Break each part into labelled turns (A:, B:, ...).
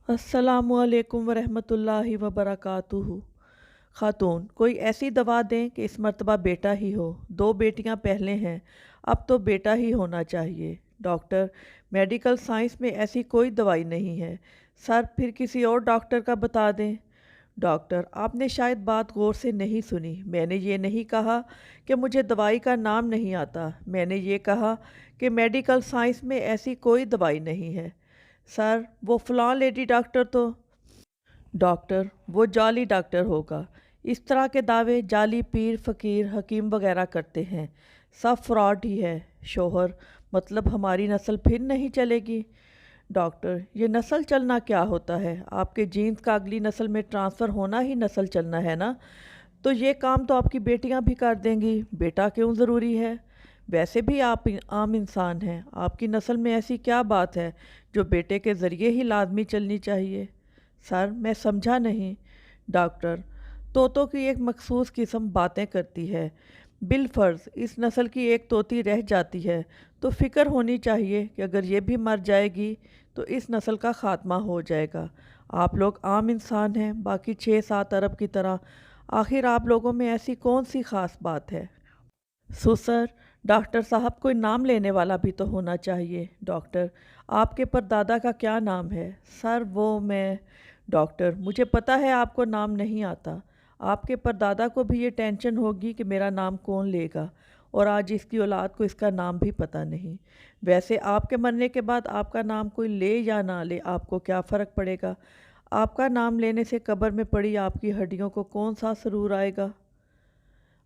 A: अस्सलामुअलैकुम वरहमतुल्लाहि वबरकातुहू। खातून, कोई ऐसी दवा दें कि इस मर्तबा बेटा ही हो। 2 बेटियां पहले हैं, अब तो बेटा ही होना चाहिए। डॉक्टर, मेडिकल साइंस में ऐसी कोई दवाई नहीं है। सर, फिर किसी और डॉक्टर का बता दें। डॉक्टर, आपने शायद बात गौर से नहीं सुनी। मैंने ये नहीं कहा कि मुझे दवाई का नाम नहीं आता। मैंने ये कहा कि मेडिकल साइंस में ऐसी कोई दवाई नहीं है। सर, वो फलां लेडी डॉक्टर तो। डॉक्टर, वो जाली डॉक्टर होगा। इस तरह के दावे जाली पीर फकीर हकीम वगैरह करते हैं। सब फ्रॉड ही है। शोहर, मतलब हमारी नस्ल फिर नहीं चलेगी। डॉक्टर, ये नस्ल चलना क्या होता है? आपके जीन्स का अगली नस्ल में ट्रांसफ़र होना ही नस्ल चलना है ना। तो ये काम तो आपकी बेटियां भी कर देंगी, बेटा क्यों ज़रूरी है? वैसे भी आप आम इंसान हैं, आपकी नस्ल में ऐसी क्या बात है जो बेटे के ज़रिए ही लाजमी चलनी चाहिए? सर, मैं समझा नहीं। डॉक्टर, तोतों की एक मखसूस किस्म बातें करती है। बिलफर्ज इस नस्ल की एक तोती रह जाती है तो फिक्र होनी चाहिए कि अगर ये भी मर जाएगी तो इस नस्ल का ख़ात्मा हो जाएगा। आप लोग आम इंसान हैं, बाकी 6-7 अरब की तरह। आखिर आप लोगों में ऐसी कौन सी ख़ास बात है? सर, डॉक्टर साहब, कोई नाम लेने वाला भी तो होना चाहिए। डॉक्टर, आपके परदादा का क्या नाम है? सर, वो मैं। डॉक्टर, मुझे पता है आपको नाम नहीं आता। आपके परदादा को भी ये टेंशन होगी कि मेरा नाम कौन लेगा, और आज इसकी औलाद को इसका नाम भी पता नहीं। वैसे आपके मरने के बाद आपका नाम कोई ले या ना ले, आपको क्या फ़र्क पड़ेगा? आपका नाम लेने से कब्र में पड़ी आपकी हड्डियों को कौन सा सरूर आएगा?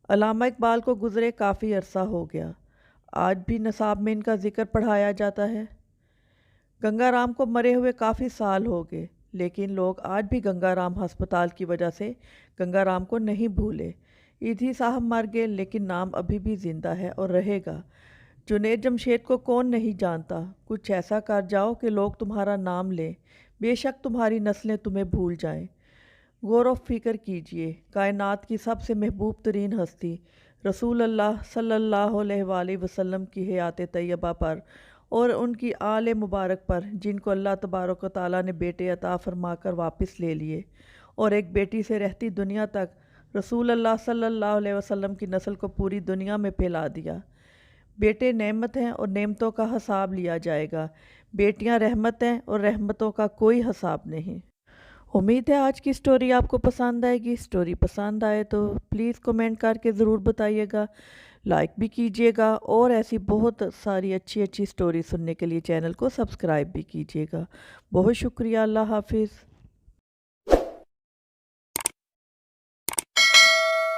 A: अल्लामा इकबाल को गुज़रे काफ़ी अरसा हो गया, आज भी नसाब में इनका ज़िक्र पढ़ाया जाता है। गंगाराम को मरे हुए काफ़ी साल हो गए, लेकिन लोग आज भी गंगाराम हस्पताल की वजह से गंगाराम को नहीं भूले। ईधी साहब मर गए, लेकिन नाम अभी भी ज़िंदा है और रहेगा। जुनैद जमशेद को कौन नहीं जानता? कुछ ऐसा कर जाओ कि लोग तुम्हारा नाम लें, बेशक तुम्हारी नस्लें तुम्हें भूल जाएं। गौर व फिक्र कीजिए, कायनात की सबसे महबूब तरीन हस्ती रसूल अल्लाह सल्लल्लाहु अलैहि वसल्लम की हयात तैयबा पर और उनकी आले मुबारक पर, जिनको अल्लाह तबारक व तआला ने बेटे अता फरमाकर वापस ले लिए और एक बेटी से रहती दुनिया तक रसूल अल्लाह सल्लल्लाहु अलैहि वसल्लम की नस्ल को पूरी दुनिया में फैला दिया। बेटे नेमत हैं और नेमतों का हिसाब लिया जाएगा। बेटियां रहमत हैं और रहमतों का कोई हिसाब नहीं। उम्मीद है आज की स्टोरी आपको पसंद आएगी। स्टोरी पसंद आए तो प्लीज़ कमेंट करके ज़रूर बताइएगा, लाइक भी कीजिएगा, और ऐसी बहुत सारी अच्छी अच्छी स्टोरी सुनने के लिए चैनल को सब्सक्राइब भी कीजिएगा। बहुत शुक्रिया। अल्लाह हाफिज़।